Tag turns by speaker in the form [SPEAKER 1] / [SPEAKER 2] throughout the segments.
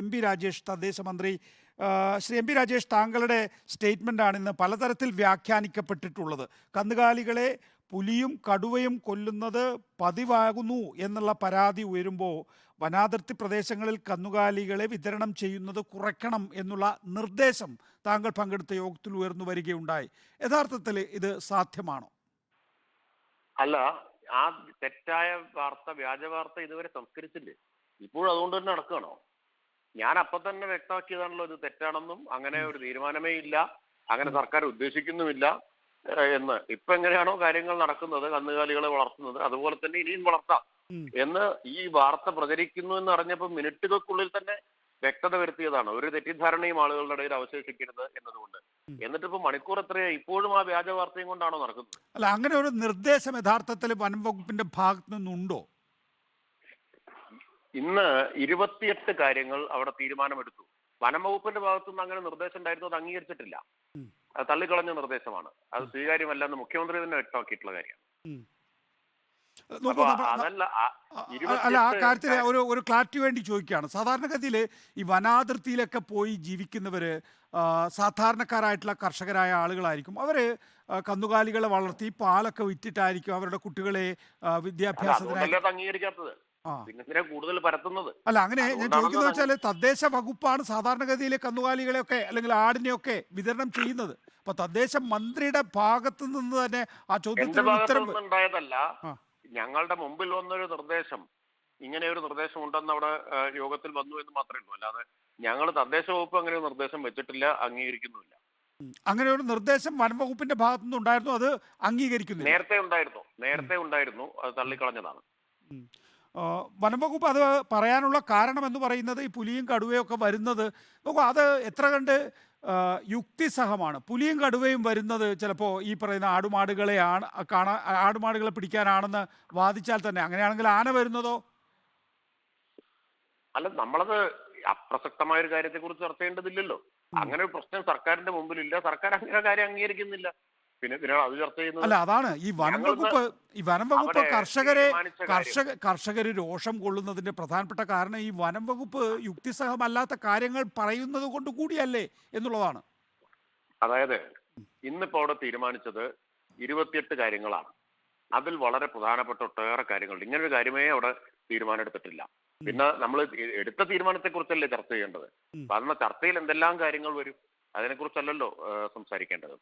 [SPEAKER 1] M P Rajesh തദ്ദേശ മന്ത്രി. Shri M P Rajesh, താങ്കളുടെ സ്റ്റേറ്റ്മെൻ്റാണ് ഇന്ന് പലതരത്തിൽ വ്യാഖ്യാനിക്കപ്പെട്ടിട്ടുള്ളത്. കന്നുകാലികളെ പുലിയും കടുവയും കൊല്ലുന്നത് പതിവാകുന്നു എന്നുള്ള പരാതി ഉയരുമ്പോൾ വനാതിർത്തി പ്രദേശങ്ങളിൽ കന്നുകാലികളെ വിതരണം ചെയ്യുന്നത് കുറയ്ക്കണം എന്നുള്ള നിർദ്ദേശം താങ്കൾ പങ്കെടുത്ത യോഗത്തിൽ ഉയർന്നു വരികയുണ്ടായി. യഥാർത്ഥത്തിൽ ഇത് സാധ്യമാണോ?
[SPEAKER 2] അല്ല, ആ തെറ്റായ വാർത്ത, വ്യാജ വാർത്ത ഇതുവരെ സംസ്കരിച്ചില്ലേ? ഇപ്പോഴും അതുകൊണ്ട് തന്നെ നടക്കുകയാണോ? ഞാൻ അപ്പൊ തന്നെ വ്യക്തമാക്കിയതാണല്ലോ ഇത് തെറ്റാണെന്നും അങ്ങനെ ഒരു തീരുമാനമേ ഇല്ല, അങ്ങനെ സർക്കാർ ഉദ്ദേശിക്കുന്നുമില്ല എന്ന്. ഇപ്പൊ എങ്ങനെയാണോ കാര്യങ്ങൾ നടക്കുന്നത്, കന്നുകാലികളെ വളർത്തുന്നത് അതുപോലെ തന്നെ ഇനിയും വളർത്താം എന്ന് ഈ വാർത്ത പ്രചരിക്കുന്നു എന്ന് അറിഞ്ഞപ്പോൾ മിനിറ്റുകൾക്കുള്ളിൽ തന്നെ വ്യക്തത വരുത്തിയതാണ്. ഒരു തെറ്റിദ്ധാരണയും ആളുകളുടെ ഇടയിൽ അവശേഷിക്കരുത് എന്നതുകൊണ്ട്. എന്നിട്ടിപ്പോ മണിക്കൂർ എത്രയായി, ഇപ്പോഴും ആ വ്യാജ വാർത്തയും കൊണ്ടാണോ നടക്കുന്നത്?
[SPEAKER 1] അല്ല, അങ്ങനെ ഒരു നിർദ്ദേശം യഥാർത്ഥത്തിൽ വനം വകുപ്പിന്റെ ഭാഗത്തു നിന്നുണ്ടോ?
[SPEAKER 2] ഇന്ന് 28 കാര്യങ്ങൾ അവിടെ തീരുമാനമെടുത്തു. വനം വകുപ്പിന്റെ ഭാഗത്തുനിന്ന് അങ്ങനെ നിർദ്ദേശം ഉണ്ടായിരുന്നു, അത് അംഗീകരിച്ചിട്ടില്ല. അത് തള്ളിക്കളഞ്ഞ നിർദ്ദേശമാണ്. അത് സ്വീകാര്യമല്ല എന്ന് മുഖ്യമന്ത്രി തന്നെ വ്യക്തമാക്കിയിട്ടുള്ള കാര്യമാണ്.
[SPEAKER 1] അല്ല, ആ കാര്യത്തിൽ ഒരു ക്ലാരിറ്റി വേണ്ടി ചോദിക്കുകയാണ്. സാധാരണഗതിയിൽ ഈ വനാതിർത്തിയിലൊക്കെ പോയി ജീവിക്കുന്നവര് സാധാരണക്കാരായിട്ടുള്ള കർഷകരായ ആളുകളായിരിക്കും. അവര് കന്നുകാലികളെ വളർത്തി പാലൊക്കെ വിറ്റിട്ടായിരിക്കും അവരുടെ കുട്ടികളെ വിദ്യാഭ്യാസത്തിനായി
[SPEAKER 2] അംഗീകരിക്കാത്തത്. കൂടുതൽ പരത്തുന്നത്.
[SPEAKER 1] അല്ല, അങ്ങനെ ഞാൻ ചോദിക്കുന്നത് വെച്ചാൽ തദ്ദേശ വകുപ്പാണ് സാധാരണഗതിയിലെ കന്നുകാലികളെയൊക്കെ അല്ലെങ്കിൽ ആടിനെയൊക്കെ വിതരണം ചെയ്യുന്നത്. അപ്പൊ തദ്ദേശ മന്ത്രിയുടെ ഭാഗത്തു നിന്ന് തന്നെ ആ ചോദ്യത്തിന് ഉത്തരം
[SPEAKER 2] ഉണ്ടായതല്ല. ഞങ്ങളുടെ മുമ്പിൽ വന്നൊരു നിർദ്ദേശം, ഇങ്ങനെ ഒരു നിർദ്ദേശം ഉണ്ടെന്ന് അവിടെ യോഗത്തിൽ വന്നു എന്ന് മാത്രമേ ഉള്ളൂ. അല്ലാതെ ഞങ്ങൾ തദ്ദേശ വകുപ്പ് അങ്ങനെ ഒരു നിർദ്ദേശം വെച്ചിട്ടില്ല, അംഗീകരിക്കുന്നുമില്ല.
[SPEAKER 1] അങ്ങനെ ഒരു നിർദ്ദേശം വനം വകുപ്പിന്റെ ഭാഗത്തു നിന്ന് ഉണ്ടായിരുന്നു, അത് അംഗീകരിക്കുന്നു.
[SPEAKER 2] നേരത്തെ ഉണ്ടായിരുന്നു, അത് തള്ളിക്കളഞ്ഞതാണ്.
[SPEAKER 1] വനം വകുപ്പ് അത് പറയാനുള്ള കാരണം എന്ന് പറയുന്നത് ഈ പുലിയും കടുവയും ഒക്കെ വരുന്നത് നോക്കൂ, അത് എത്ര കണ്ട് യുക്തിസഹമാണ്. പുലിയും കടുവയും വരുന്നത് ചിലപ്പോൾ ഈ പറയുന്ന ആടുമാടുകളെ പിടിക്കാനാണെന്ന് വാദിച്ചാൽ തന്നെ, അങ്ങനെയാണെങ്കിൽ ആന വരുന്നതോ?
[SPEAKER 2] അല്ല, നമ്മളത് അപ്രസക്തമായ ഒരു കാര്യത്തെ കുറിച്ച് ചർച്ച ചെയ്യേണ്ടതില്ലല്ലോ. അങ്ങനെ ഒരു പ്രശ്നം സർക്കാരിന്റെ മുമ്പിലില്ല, സർക്കാർ അങ്ങനെ കാര്യം അംഗീകരിക്കുന്നില്ല. പിന്നെ അത് ചർച്ച ചെയ്യുന്നത്
[SPEAKER 1] അല്ല, അതാണ് ഈ വനം വകുപ്പ് കർഷകര് രോഷം കൊള്ളുന്നതിന്റെ പ്രധാനപ്പെട്ട കാരണം ഈ വനം വകുപ്പ് യുക്തിസഹമല്ലാത്ത കാര്യങ്ങൾ പറയുന്നത് കൊണ്ട് കൂടിയല്ലേ എന്നുള്ളതാണ്.
[SPEAKER 2] അതായത് ഇന്നിപ്പോ അവിടെ തീരുമാനിച്ചത് 28 കാര്യങ്ങളാണ്. അതിൽ വളരെ പ്രധാനപ്പെട്ട ഒട്ടേറെ കാര്യങ്ങളുണ്ട്. ഇങ്ങനൊരു കാര്യമേ അവിടെ തീരുമാനം എടുത്തിട്ടില്ല. പിന്നെ നമ്മൾ എടുത്ത തീരുമാനത്തെ കുറിച്ചല്ലേ ചർച്ച ചെയ്യേണ്ടത്. കാരണം ചർച്ചയിൽ എന്തെല്ലാം കാര്യങ്ങൾ വരും, അതിനെക്കുറിച്ചല്ലല്ലോ സംസാരിക്കേണ്ടത്.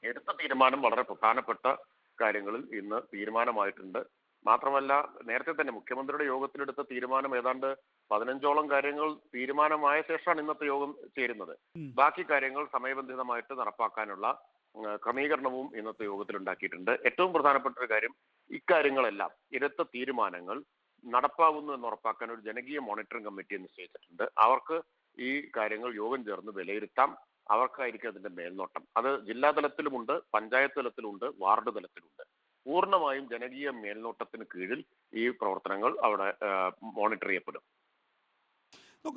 [SPEAKER 2] എടുത്ത തീരുമാനം വളരെ പ്രധാനപ്പെട്ട കാര്യങ്ങളിൽ ഇന്ന് തീരുമാനമായിട്ടുണ്ട്. മാത്രമല്ല, നേരത്തെ തന്നെ മുഖ്യമന്ത്രിയുടെ യോഗത്തിലെടുത്ത തീരുമാനം ഏതാണ്ട് 15ഓളം കാര്യങ്ങൾ തീരുമാനമായ ശേഷമാണ് ഇന്നത്തെ യോഗം ചേരുന്നത്. ബാക്കി കാര്യങ്ങൾ സമയബന്ധിതമായിട്ട് നടപ്പാക്കാനുള്ള ക്രമീകരണവും ഇന്നത്തെ യോഗത്തിൽ ഉണ്ടാക്കിയിട്ടുണ്ട്. ഏറ്റവും പ്രധാനപ്പെട്ട ഒരു കാര്യം, ഇക്കാര്യങ്ങളെല്ലാം എടുത്ത തീരുമാനങ്ങൾ നടപ്പാകുന്നു എന്ന് ഉറപ്പാക്കാൻ ഒരു ജനകീയ മോണിറ്ററിംഗ് കമ്മിറ്റിയെ നിശ്ചയിച്ചിട്ടുണ്ട്. അവർക്ക് ഈ കാര്യങ്ങൾ യോഗം ചേർന്ന് വിലയിരുത്താം. അവർക്കായിരിക്കും അതിന്റെ മേൽനോട്ടം. അത് ജില്ലാ തലത്തിലുമുണ്ട്, പഞ്ചായത്ത് തലത്തിലുണ്ട്, വാർഡ് തലത്തിലുണ്ട്. പൂർണ്ണമായും ജനകീയ മേൽനോട്ടത്തിന് കീഴിൽ ഈ പ്രവർത്തനങ്ങൾ അവിടെ മോണിറ്റർ ചെയ്യപ്പെടും.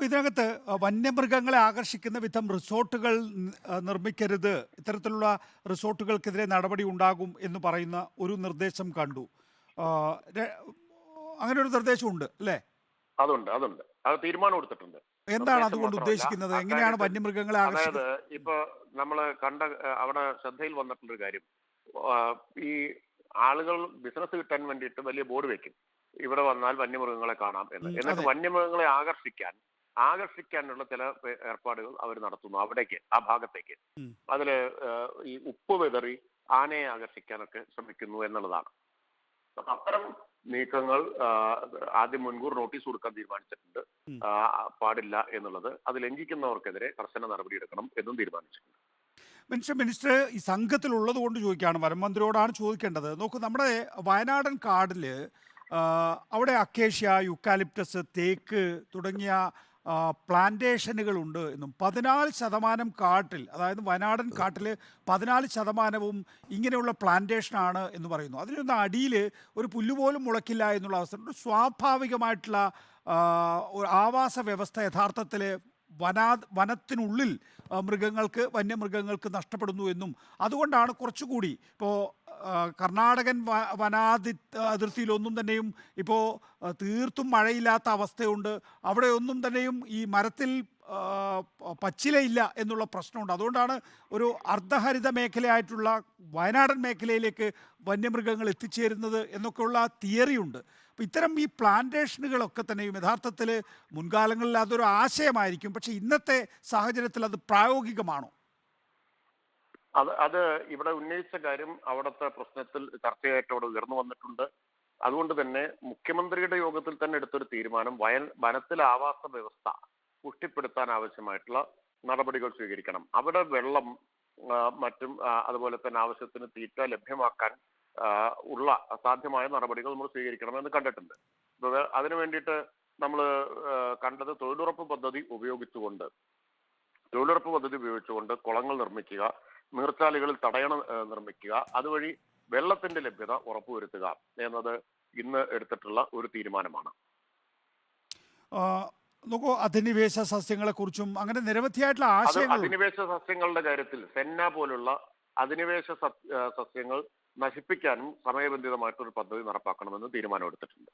[SPEAKER 1] ഇതിനകത്ത് വന്യമൃഗങ്ങളെ ആകർഷിക്കുന്ന വിധം റിസോർട്ടുകൾ നിർമ്മിക്കരുത്, ഇത്തരത്തിലുള്ള റിസോർട്ടുകൾക്കെതിരെ നടപടി ഉണ്ടാകും എന്ന് പറയുന്ന ഒരു നിർദ്ദേശം കണ്ടു. അങ്ങനെ ഒരു നിർദ്ദേശമുണ്ട് അല്ലേ?
[SPEAKER 2] അതുണ്ട്. അത് തീരുമാനം എടുത്തിട്ടുണ്ട്.
[SPEAKER 1] എന്താണ് അതുകൊണ്ട് ഉദ്ദേശിക്കുന്നത്? എങ്ങനെയാണ് വന്യമൃഗങ്ങളെ
[SPEAKER 2] അതായത് ഇപ്പൊ നമ്മള് അവിടെ ശ്രദ്ധയിൽ വന്നിട്ടുള്ളൊരു കാര്യം, ഈ ആളുകൾ ബിസിനസ് കിട്ടാൻ വേണ്ടിയിട്ട് വലിയ ബോർഡ് വെക്കും, ഇവിടെ വന്നാൽ വന്യമൃഗങ്ങളെ കാണാം എന്ന്. എന്നിട്ട് വന്യമൃഗങ്ങളെ ആകർഷിക്കാനുള്ള ചില ഏർപ്പാടുകൾ അവർ നടത്തുന്നു അവിടേക്ക്, ആ ഭാഗത്തേക്ക്. അതില് ഈ ഉപ്പ് വിതറി ആനയെ ആകർഷിക്കാനൊക്കെ ശ്രമിക്കുന്നു എന്നുള്ളതാണ്. അത്തരം നീക്കങ്ങൾ ആദ്യം മുൻകൂർ നോട്ടീസ് കൊടുക്കാൻ തീരുമാനിച്ചിട്ടുണ്ട്. പാടില്ല എന്നുള്ളത്. അത് ലംഘിക്കുന്നവർക്കെതിരെ കർശന നടപടിയെടുക്കണം എന്നും തീരുമാനിച്ചിട്ടുണ്ട്.
[SPEAKER 1] മിനിസ്റ്റർ ഈ സംഘത്തിലുള്ളത് കൊണ്ട് ചോദിക്കുകയാണ്, വനം മന്ത്രിയോടാണ് ചോദിക്കേണ്ടത്. നോക്കൂ, നമ്മുടെ വയനാടൻ കാടിൽ അവിടെ അക്കേഷ്യ, യുക്കാലിപ്റ്റസ്, തേക്ക് തുടങ്ങിയ പ്ലാന്റേഷനുകളുണ്ട് എന്നും 14% കാട്ടിൽ, അതായത് വയനാടൻ കാട്ടിൽ 14% ഇങ്ങനെയുള്ള പ്ലാന്റേഷനാണ് എന്ന് പറയുന്നു. അതിനൊന്നും അടിയിൽ ഒരു പുല്ലുപോലും മുളയ്ക്കില്ല എന്നുള്ള അവസ്ഥ. സ്വാഭാവികമായിട്ടുള്ള ആവാസ വ്യവസ്ഥ യഥാർത്ഥത്തിൽ വനത്തിനുള്ളിൽ മൃഗങ്ങൾക്ക് വന്യമൃഗങ്ങൾക്ക് നഷ്ടപ്പെടുന്നു എന്നും അതുകൊണ്ടാണ് കുറച്ചുകൂടി ഇപ്പോൾ കർണാടകൻ അതിർത്തിയിലൊന്നും തന്നെയും ഇപ്പോൾ തീർത്തും മഴയില്ലാത്ത അവസ്ഥയുണ്ട്. അവിടെ ഒന്നും തന്നെയും ഈ മരത്തിൽ പച്ചിലയില്ല എന്നുള്ള പ്രശ്നമുണ്ട്. അതുകൊണ്ടാണ് ഒരു അർദ്ധഹരിത മേഖലയായിട്ടുള്ള വയനാടൻ മേഖലയിലേക്ക് വന്യമൃഗങ്ങൾ എത്തിച്ചേരുന്നത് എന്നൊക്കെയുള്ള തിയറിയുണ്ട്. അപ്പോൾ ഇത്തരം ഈ പ്ലാന്റേഷനുകളൊക്കെ തന്നെയും യഥാർത്ഥത്തിൽ മുൻകാലങ്ങളിൽ അതൊരു ആശയമായിരിക്കും, പക്ഷേ ഇന്നത്തെ സാഹചര്യത്തിൽ അത് പ്രായോഗികമാണോ?
[SPEAKER 2] അത് ഇവിടെ ഉന്നയിച്ച കാര്യം അവിടുത്തെ പ്രശ്നത്തിൽ ചർച്ചയായിട്ട് അവിടെ ഉയർന്നു വന്നിട്ടുണ്ട്. അതുകൊണ്ട് തന്നെ മുഖ്യമന്ത്രിയുടെ യോഗത്തിൽ തന്നെ എടുത്തൊരു തീരുമാനം വനത്തിലെ ആവാസ വ്യവസ്ഥ പുഷ്ടിപ്പെടുത്താൻ ആവശ്യമായിട്ടുള്ള നടപടികൾ സ്വീകരിക്കണം. അവിടെ വെള്ളം മറ്റും അതുപോലെ തന്നെ ആവശ്യത്തിന് തീറ്റ ലഭ്യമാക്കാൻ ഉള്ള അസാധ്യമായ നടപടികൾ നമ്മൾ സ്വീകരിക്കണമെന്ന് കണ്ടിട്ടുണ്ട്. അതിനു വേണ്ടിയിട്ട് നമ്മൾ കണ്ടത് തൊഴിലുറപ്പ് പദ്ധതി ഉപയോഗിച്ചുകൊണ്ട് കുളങ്ങൾ നിർമ്മിക്കുക, നീർച്ചാലുകളിൽ തടയണം നിർമ്മിക്കുക, അതുവഴി വെള്ളത്തിന്റെ ലഭ്യത ഉറപ്പുവരുത്തുക എന്നത് ഇന്ന് എടുത്തിട്ടുള്ള ഒരു തീരുമാനമാണ്.
[SPEAKER 1] നോക്കൂ, അധിനിവേശ സസ്യങ്ങളെ കുറിച്ചും അങ്ങനെ നിരവധിയായിട്ടുള്ള ആശയങ്ങൾ.
[SPEAKER 2] അധിനിവേശ സസ്യങ്ങളുടെ കാര്യത്തിൽ സെന്ന പോലുള്ള അധിനിവേശ സസ്യങ്ങൾ നശിപ്പിക്കാനും സമയബന്ധിതമായിട്ടൊരു പദ്ധതി നടപ്പാക്കണമെന്ന് തീരുമാനമെടുത്തിട്ടുണ്ട്.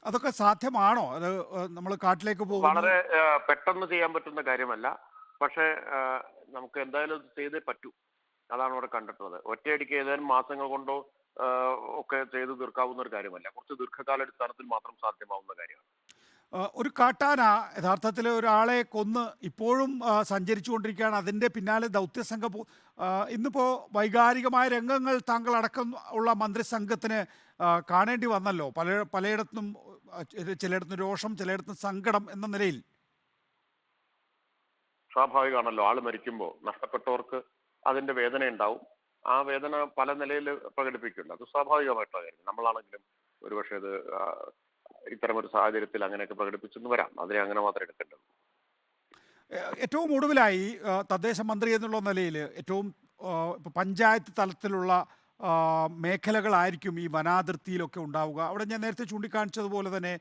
[SPEAKER 1] അതൊക്കെ സാധ്യമാണോ? അത് നമ്മൾ കാട്ടിലേക്ക് പോകും
[SPEAKER 2] വളരെ പെട്ടെന്ന് ചെയ്യാൻ പറ്റുന്ന കാര്യമല്ല, പക്ഷേ നമുക്ക് എന്തായാലും ചെയ്തേ പറ്റൂ. അതാണ് ഇവിടെ കണ്ടിട്ടുള്ളത്. ഒറ്റയടിക്ക് ഏതാനും മാസങ്ങൾ കൊണ്ടോ ഒക്കെ ചെയ്തു തീർക്കാവുന്ന ഒരു കാര്യമല്ല. കുറച്ച് ദീർഘകാലാടിസ്ഥാനത്തിൽ മാത്രം സാധ്യമാവുന്ന കാര്യമാണ്.
[SPEAKER 1] ഒരു കാട്ടാന യഥാർത്ഥത്തിൽ ഒരാളെ കൊന്ന് ഇപ്പോഴും സഞ്ചരിച്ചുകൊണ്ടിരിക്കുകയാണ്. അതിൻ്റെ പിന്നാലെ ദൗത്യസംഘം ഇന്നിപ്പോൾ വൈകാരികമായ രംഗങ്ങൾ താങ്കൾ അടക്കം ഉള്ള മന്ത്രിസംഘത്തിന് കാണേണ്ടി വന്നല്ലോ. പലയിടത്തും ചിലയിടത്തും രോഷം, ചിലയിടത്തും സങ്കടം എന്ന നിലയിൽ.
[SPEAKER 2] സ്വാഭാവികമാണല്ലോ, ആള് മരിക്കുമ്പോൾ നഷ്ടപ്പെട്ടവർക്ക് അതിന്റെ വേദന ഉണ്ടാവും. ആ വേദന പല നിലയിൽ പ്രകടിപ്പിക്കുന്നുണ്ട്. അത് സ്വാഭാവികമായിട്ടുള്ള കാര്യം. നമ്മളാണെങ്കിലും ഒരുപക്ഷെ അത് ഇത്തരമൊരു സാഹചര്യത്തിൽ അങ്ങനെയൊക്കെ പ്രകടിപ്പിച്ചെന്ന് വരാം. അതിനെ അങ്ങനെ മാത്രം എടുക്കേണ്ടത്.
[SPEAKER 1] ഏറ്റവും ഒടുവിലായി തദ്ദേശ മന്ത്രി എന്നുള്ള നിലയിൽ ഏറ്റവും പഞ്ചായത്ത് തലത്തിലുള്ള മേഖലകളായിരിക്കും ഈ വനാതിർത്തിയിലൊക്കെ ഉണ്ടാവുക. അവിടെ ഞാൻ നേരത്തെ ചൂണ്ടിക്കാണിച്ചതുപോലെ തന്നെ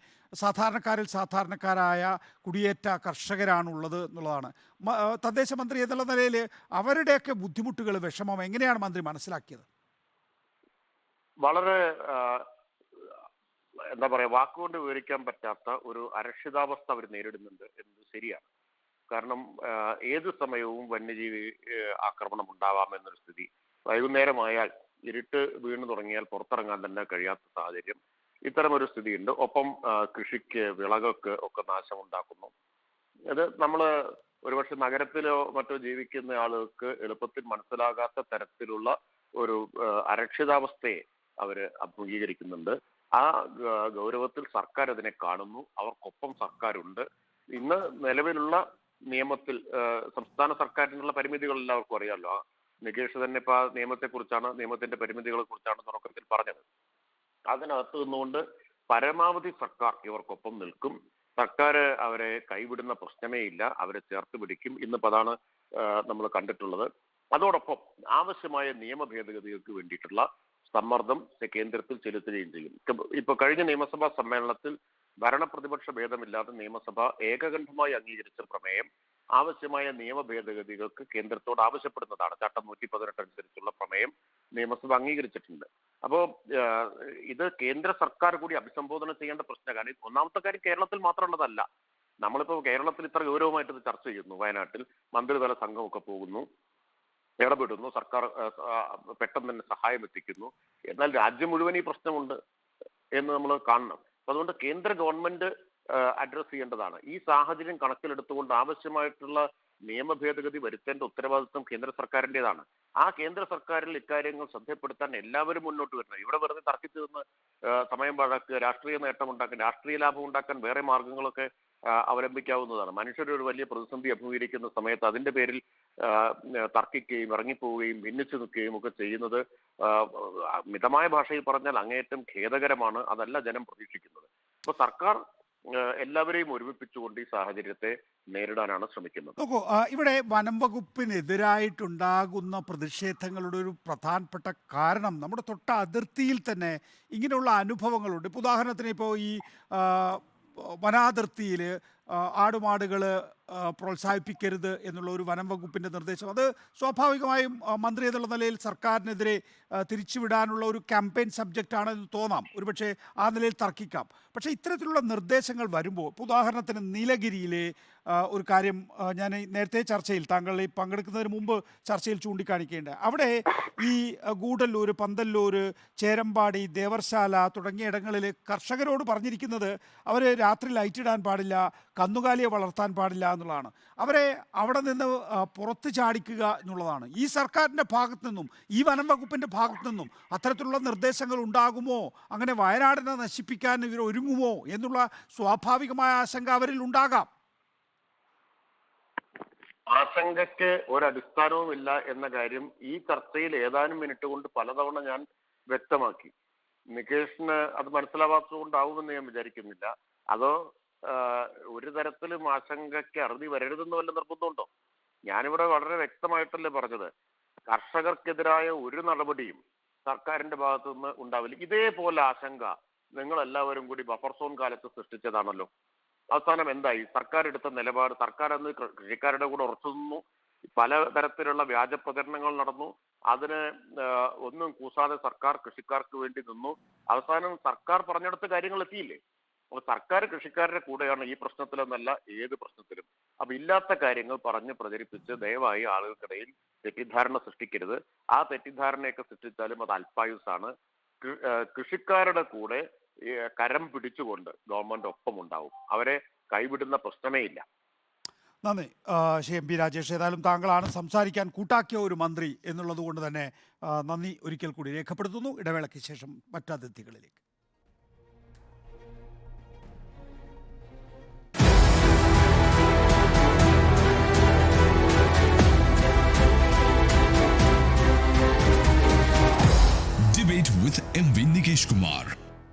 [SPEAKER 1] സാധാരണക്കാരായ കുടിയേറ്റ കർഷകരാണുള്ളത് എന്നുള്ളതാണ്. തദ്ദേശ മന്ത്രി എന്നുള്ള നിലയിൽ അവരുടെയൊക്കെ ബുദ്ധിമുട്ടുകൾ, വിഷമം എങ്ങനെയാണ് മന്ത്രി മനസ്സിലാക്കിയത്?
[SPEAKER 2] വളരെ എന്താ പറയാ, വാക്കുകൊണ്ട് വിവരിക്കാൻ പറ്റാത്ത ഒരു അരക്ഷിതാവസ്ഥ അവർ നേരിടുന്നുണ്ട് എന്നത് ശരിയാണ്. കാരണം ഏതു സമയവും വന്യജീവി ആക്രമണം ഉണ്ടാവാമെന്നൊരു സ്ഥിതി. വൈകുന്നേരമായാൽ ഇരുട്ട് വീണു തുടങ്ങിയാൽ പുറത്തിറങ്ങാൻ തന്നെ കഴിയാത്ത സാഹചര്യം, ഇത്തരമൊരു സ്ഥിതിയുണ്ട്. ഒപ്പം കൃഷിക്ക്, വിളകൾക്ക് ഒക്കെ നാശമുണ്ടാക്കുന്നു. അത് നമ്മൾ ഒരുപക്ഷെ നഗരത്തിലോ മറ്റോ ജീവിക്കുന്ന ആളുകൾക്ക് എളുപ്പത്തിൽ മനസ്സിലാകാത്ത തരത്തിലുള്ള ഒരു അരക്ഷിതാവസ്ഥയെ അവർ അഭിമുഖീകരിക്കുന്നുണ്ട്. ആ ഗൗരവത്തിൽ സർക്കാർ അതിനെ കാണുന്നു. അവർക്കൊപ്പം സർക്കാരുണ്ട്. ഇന്ന് നിലവിലുള്ള നിയമത്തിൽ സംസ്ഥാന സർക്കാരിനുള്ള പരിമിതികൾ എല്ലാവർക്കും അറിയാമല്ലോ. നികേഷ് തന്നെ ഇപ്പൊ ആ നിയമത്തെക്കുറിച്ചാണ്, നിയമത്തിന്റെ പരിമിതികളെ കുറിച്ചാണ് തുടക്കത്തിൽ പറഞ്ഞത്. അതിനകത്ത് നിന്നുകൊണ്ട് പരമാവധി സർക്കാർ ഇവർക്കൊപ്പം നിൽക്കും. സർക്കാർ അവരെ കൈവിടുന്ന പ്രശ്നമേ ഇല്ല, അവരെ ചേർത്ത് പിടിക്കും. ഇന്നിപ്പോൾ അതാണ് നമ്മൾ കണ്ടിട്ടുള്ളത്. അതോടൊപ്പം ആവശ്യമായ നിയമ ഭേദഗതികൾക്ക് വേണ്ടിയിട്ടുള്ള സമ്മർദ്ദം കേന്ദ്രത്തിൽ ചെലുത്തുകയും ചെയ്യും. ഇപ്പൊ കഴിഞ്ഞ നിയമസഭാ സമ്മേളനത്തിൽ ഭരണപ്രതിപക്ഷ ഭേദമില്ലാതെ നിയമസഭ ഏകകണ്ഠമായി അംഗീകരിച്ച പ്രമേയം ആവശ്യമായ നിയമ ഭേദഗതികൾക്ക് കേന്ദ്രത്തോട് ആവശ്യപ്പെടുന്നതാണ്. ചട്ടം 118 അനുസരിച്ചുള്ള പ്രമേയം നിയമസഭ അംഗീകരിച്ചിട്ടുണ്ട്. അപ്പോൾ ഇത് കേന്ദ്ര സർക്കാർ കൂടി അഭിസംബോധന ചെയ്യേണ്ട പ്രശ്നമാണ്. ഒന്നാമത്തെ കാര്യം കേരളത്തിൽ മാത്രമുള്ളതല്ല. നമ്മളിപ്പോൾ കേരളത്തിൽ ഇത്ര ഗൗരവമായിട്ട് ഇത് ചർച്ച ചെയ്യുന്നു. വയനാട്ടിൽ മന്ത്രിതല സംഘമൊക്കെ പോകുന്നു, ഇടപെടുന്നു, സർക്കാർ പെട്ടെന്ന് തന്നെ സഹായം എത്തിക്കുന്നു. എന്നാൽ രാജ്യം മുഴുവൻ ഈ പ്രശ്നമുണ്ട് എന്ന് നമ്മൾ കാണണം. അപ്പൊ അതുകൊണ്ട് കേന്ദ്ര ഗവൺമെന്റ് അഡ്രസ് ചെയ്യേണ്ടതാണ്. ഈ സാഹചര്യം കണക്കിലെടുത്തുകൊണ്ട് ആവശ്യമായിട്ടുള്ള നിയമ ഭേദഗതി വരുത്തേണ്ട ഉത്തരവാദിത്വം കേന്ദ്ര സർക്കാരിൻ്റെതാണ്. ആ കേന്ദ്ര സർക്കാരിൽ ഇക്കാര്യങ്ങൾ ശ്രദ്ധപ്പെടുത്താൻ എല്ലാവരും മുന്നോട്ട് വരണം. ഇവിടെ വെറുതെ തർക്കിച്ചു നിന്ന് സമയം പാഴാക്കുക, രാഷ്ട്രീയ നേട്ടം ഉണ്ടാക്കാൻ, രാഷ്ട്രീയ ലാഭം ഉണ്ടാക്കാൻ വേറെ മാർഗങ്ങളൊക്കെ അവലംബിക്കാവുന്നതാണ്. മനുഷ്യരൊരു വലിയ പ്രതിസന്ധി അഭിമുഖീകരിക്കുന്ന സമയത്ത് അതിന്റെ പേരിൽ തർക്കിക്കുകയും ഇറങ്ങിപ്പോവുകയും ഭിന്നിച്ചു നിൽക്കുകയും ഒക്കെ ചെയ്യുന്നത് മിതമായ ഭാഷയിൽ പറഞ്ഞാൽ അങ്ങേയറ്റം ഖേദകരമാണ്. അതല്ല ജനം പ്രതീക്ഷിക്കുന്നത്. അപ്പൊ സർക്കാർ എല്ലാവരെയും ഒരുമിപ്പിച്ചുകൊണ്ട് ഈ സാഹചര്യത്തെ നേരിടാനാണ് ശ്രമിക്കുന്നത്.
[SPEAKER 1] നോക്കൂ, ഇവിടെ വനം വകുപ്പിനെതിരായിട്ടുണ്ടാകുന്ന പ്രതിഷേധങ്ങളുടെ ഒരു പ്രധാനപ്പെട്ട കാരണം നമ്മുടെ തൊട്ട അതിർത്തിയിൽ തന്നെ ഇങ്ങനെയുള്ള അനുഭവങ്ങളുണ്ട്. ഇപ്പോൾ ഉദാഹരണത്തിന് ഇപ്പോൾ ഈ വനാതിർത്തിയിൽ ആടുമാടുകൾ പ്രോത്സാഹിപ്പിക്കരുത് എന്നുള്ള ഒരു വനം വകുപ്പിൻ്റെ നിർദ്ദേശം, അത് സ്വാഭാവികമായും മന്ത്രി എന്നുള്ള നിലയിൽ സർക്കാരിനെതിരെ തിരിച്ചുവിടാനുള്ള ഒരു ക്യാമ്പയിൻ സബ്ജക്റ്റാണെന്ന് തോന്നാം. ഒരുപക്ഷെ ആ നിലയിൽ തർക്കിക്കാം. പക്ഷേ ഇത്തരത്തിലുള്ള നിർദ്ദേശങ്ങൾ വരുമ്പോൾ, ഇപ്പോൾ ഉദാഹരണത്തിന് നീലഗിരിയിലെ ഒരു കാര്യം ഞാൻ ഈ നേരത്തെ ചർച്ചയിൽ, താങ്കൾ ഈ പങ്കെടുക്കുന്നതിന് മുമ്പ് ചർച്ചയിൽ ചൂണ്ടിക്കാണിക്കേണ്ടത്, അവിടെ ഈ ഗൂഡല്ലൂർ, പന്തല്ലൂർ, ചേരമ്പാടി, ദേവർശാല തുടങ്ങിയ ഇടങ്ങളിൽ കർഷകരോട് പറഞ്ഞിരിക്കുന്നത് അവർ രാത്രി ലൈറ്റ് ഇടാൻ പാടില്ല, കന്നുകാലിയെ വളർത്താൻ പാടില്ല എന്നുള്ളതാണ്. അവരെ അവിടെ നിന്ന് പുറത്ത് ചാടിക്കുക എന്നുള്ളതാണ്. ഈ സർക്കാരിൻ്റെ ഭാഗത്തു നിന്നും ഈ വനം വകുപ്പിൻ്റെ ഭാഗത്തു നിന്നും അത്തരത്തിലുള്ള നിർദ്ദേശങ്ങൾ ഉണ്ടാകുമോ? അങ്ങനെ വയനാടിനെ നശിപ്പിക്കാൻ ഇവർ ഒരുങ്ങുമോ എന്നുള്ള സ്വാഭാവികമായ ആശങ്ക അവരിൽ ഉണ്ടാകാം.
[SPEAKER 2] ആശങ്കയ്ക്ക് ഒരടിസ്ഥാനവുമില്ല എന്ന കാര്യം ഈ ചർച്ചയിൽ ഏതാനും മിനിറ്റ് കൊണ്ട് പലതവണ ഞാൻ വ്യക്തമാക്കി. നികേഷിന് അത് മനസ്സിലാവാത്തത് കൊണ്ടാവുമെന്ന് ഞാൻ വിചാരിക്കുന്നില്ല. അതോ ഒരു തരത്തിലും ആശങ്കയ്ക്ക് അറുതി വരരുതെന്ന് വല്ല നിർബന്ധമുണ്ടോ? ഞാനിവിടെ വളരെ വ്യക്തമായിട്ടല്ലേ പറഞ്ഞത്. കർഷകർക്കെതിരായ ഒരു നടപടിയും സർക്കാരിന്റെ ഭാഗത്തു നിന്ന് ഉണ്ടാവില്ല. ഇതേപോലെ ആശങ്ക നിങ്ങൾ എല്ലാവരും കൂടി ബഫർ സോൺ കാലത്ത് സൃഷ്ടിച്ചതാണല്ലോ. അവസാനം എന്തായി? സർക്കാർ എടുത്ത നിലപാട്, സർക്കാർ അന്ന് കൃഷിക്കാരുടെ കൂടെ ഉറച്ചു നിന്നു. പലതരത്തിലുള്ള വ്യാജ പ്രചരണങ്ങൾ നടന്നു. അതിന് ഒന്നും കൂസാതെ സർക്കാർ കൃഷിക്കാർക്ക് വേണ്ടി നിന്നു. അവസാനം സർക്കാർ പറഞ്ഞെടുത്ത കാര്യങ്ങൾ എത്തിയില്ലേ? അപ്പോൾ സർക്കാർ കൃഷിക്കാരുടെ കൂടെയാണ് ഈ പ്രശ്നത്തിലെന്നല്ല ഏത് പ്രശ്നത്തിലും. അപ്പൊ ഇല്ലാത്ത കാര്യങ്ങൾ പറഞ്ഞ് പ്രചരിപ്പിച്ച് ദയവായി ആളുകൾക്കിടയിൽ തെറ്റിദ്ധാരണ സൃഷ്ടിക്കരുത്. ആ തെറ്റിദ്ധാരണയൊക്കെ സൃഷ്ടിച്ചാലും അത് അല്പായുസാണ്. കൃഷിക്കാരുടെ കൂടെ കരം പിടിച്ചുകൊണ്ട് ഗവൺമെന്റ് ഒപ്പം ഉണ്ടാവും. അവരെ കൈവിടുന്ന പ്രശ്നമേ ഇല്ല.
[SPEAKER 1] നന്ദി ശ്രീ എം പി രാജേഷ്. ഏതായാലും താങ്കളാണ് സംസാരിക്കാൻ കൂട്ടാക്കിയ ഒരു മന്ത്രി എന്നുള്ളത് കൊണ്ട് തന്നെ നന്ദി ഒരിക്കൽ കൂടി രേഖപ്പെടുത്തുന്നു. ഇടവേളയ്ക്ക് ശേഷം മറ്റതിഥികളിലേക്ക്.